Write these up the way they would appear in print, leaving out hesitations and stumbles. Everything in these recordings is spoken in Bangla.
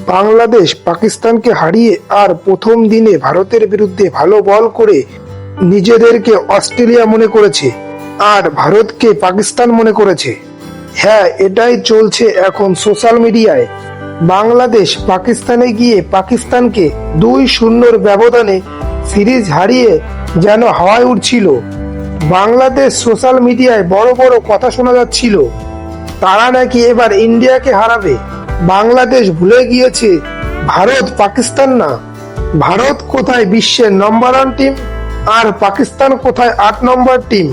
বাংলাদেশ পাকিস্তানকে হারিয়ে আর প্রথম দিনে ভারতের বিরুদ্ধে ভালো বল করে নিজেদেরকে অস্ট্রেলিয়া মনে করেছে আর ভারতকে পাকিস্তান মনে করেছে। হ্যাঁ, এটাই চলছে এখন সোশ্যাল মিডিয়ায়। বাংলাদেশ পাকিস্তানে গিয়ে পাকিস্তানকে 2-0 ব্যবধানে সিরিজ হারিয়ে যেন হাওয়ায় উঠছিল। বাংলাদেশ সোশ্যাল মিডিয়ায় বড় বড় কথা শোনা যাচ্ছিল, তারা নাকি এবার ইন্ডিয়াকে হারাবে। বাংলাদেশ ভুলে গিয়েছে ভারত পাকিস্তান না। ভারত কোথায় বিশ্বের নম্বর 1 টিম আর পাকিস্তান কোথায় 8 নম্বর টিম।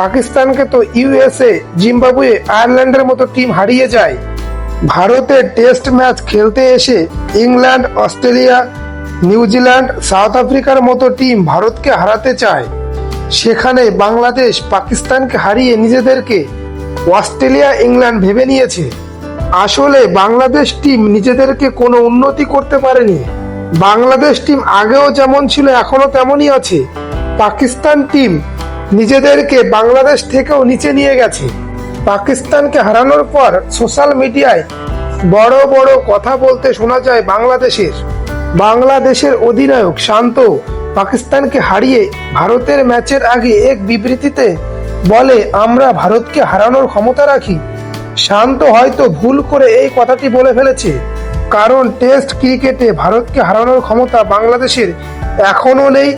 পাকিস্তানকে তো ইউএসএ, জিম্বাবুয়ে, আয়ারল্যান্ডের মতো টিম হারিয়ে যায়। ভারতের টেস্ট ম্যাচ খেলতে এসে ইংল্যান্ড, অস্ট্রেলিয়া, নিউজিল্যান্ড, সাউথ আফ্রিকার মতো টিম ভারতকে হারাতে চায়। সেখানে বাংলাদেশ পাকিস্তানকে হারিয়ে নিজেদেরকে অস্ট্রেলিয়া, ইংল্যান্ড ভেবে নিয়েছে। আসলে বাংলাদেশ টিম নিজেদেরকে কোনো উন্নতি করতে পারেনি। বাংলাদেশ টিম আগেও যেমন ছিল এখনো তেমনই আছে। পাকিস্তান টিম নিজেদেরকে বাংলাদেশ থেকেও নিচে নিয়ে গেছে। পাকিস্তানকে হারানোর পর সোশ্যাল মিডিয়ায় বড় বড় কথা বলতে শোনা যায় বাংলাদেশের অধিনায়ক শান্ত পাকিস্তানকে হারিয়ে ভারতের ম্যাচের আগে এক বিবৃতিতে বলে, আমরা ভারতকে হারানোর ক্ষমতা রাখি। শান্ত হয়তো ভুল করে এই কথাটি বলে ফেলেছে, কারণ টেস্ট ক্রিকেটে ভারতকে হারানোর ক্ষমতা বাংলাদেশের এখনো নেই,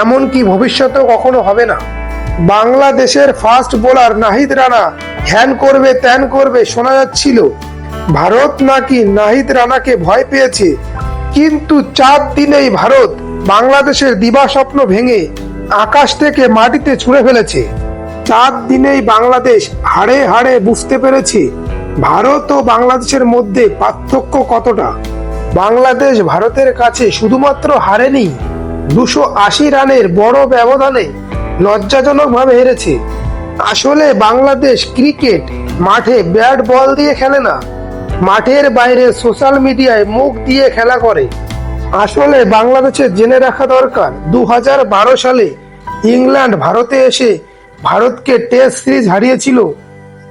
এমনকি ভবিষ্যতেও কখনো হবে না। বাংলাদেশের ফাস্ট বোলার নাহিদ রানা হ্যান করবে ত্যান করবে শোনা যাচ্ছিল। ভারত নাকি নাহিদ রানাকে ভয় পেয়েছে, কিন্তু 4 দিনেই ভারত বাংলাদেশের দিবাস্বপ্ন ভেঙে আকাশ থেকে মাটিতে ছুঁড়ে ফেলেছে। 4 দিনেই বাংলাদেশ হাড়ে হাড়ে বুঝতে পেরেছে ভারত ও বাংলাদেশের মধ্যে পার্থক্য কতটা। বাংলাদেশ ভারতের কাছে শুধুমাত্র হারেনি, 280 রানের বড় ব্যবধানে লজ্জাজনকভাবে হেরেছে। আসলে বাংলাদেশ ক্রিকেট মাঠে ব্যাট বল দিয়ে খেলে না, মাঠের বাইরে সোশ্যাল মিডিয়ায় মুখ দিয়ে খেলা করে। আসলে বাংলাদেশের জেনে রাখা দরকার, 2012 সালে ইংল্যান্ড ভারতে এসে ভারতকে টেস্ট সিরিজ হারিয়েছিল।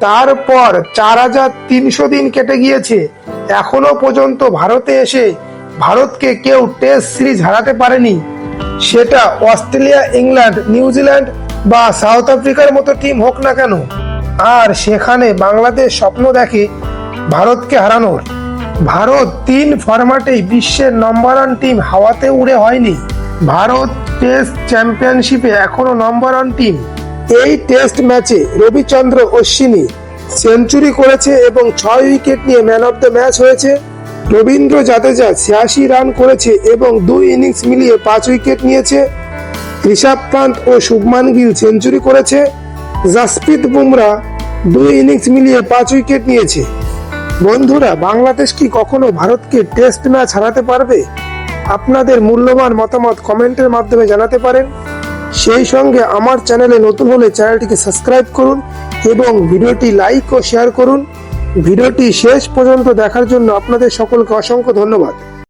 তারপর 4300 দিন কেটে গিয়েছে, এখনো পর্যন্ত ভারতে এসে ভারতকে কেউ টেস্ট সিরিজ হারাতে পারেনি। সেটা অস্ট্রেলিয়া, ইংল্যান্ড, নিউজিল্যান্ড বা সাউথ আফ্রিকার মতো টিম হোক না কেন। আর সেখানে বাংলাদেশ স্বপ্ন দেখে ভারতকে হারানোর। ভারত 3 ফরম্যাটেই বিশ্বের নম্বর 1 টিম, হাওয়াতে উড়ে হয়নি। ভারত টেস্ট চ্যাম্পিয়নশিপে এখনো নম্বর 1 টিম। এই টেস্ট ম্যাচে রবিচন্দ্র অশ্বিনী সেঞ্চুরি করেছে এবং 6 উইকেট নিয়ে ম্যান অফ দ্য ম্যাচ হয়েছে। রবীন্দ্র জাদেজা 86 রান করেছে এবং 2 ইনিংস মিলিয়ে 5 উইকেট নিয়েছে। ঋষভ পান্ত ও শুভমান গিল সেঞ্চুরি করেছে। জাসপ্রীত বুমরা 2 ইনিংস মিলিয়ে 5 উইকেট নিয়েছে। বন্ধুরা, বাংলাদেশ কি কখনো ভারতকে টেস্ট ম্যাচ হারাতে পারবে? আপনাদের মূল্যবান মতামত কমেন্টের মাধ্যমে জানাতে পারেন। সেই সঙ্গে আমার চ্যানেলে নতুন হলে চ্যানেলটিকে সাবস্ক্রাইব করুন এবং ভিডিওটি লাইক ও শেয়ার করুন। ভিডিওটি শেষ পর্যন্ত দেখার জন্য আপনাদের সকলকে অসংখ্য ধন্যবাদ।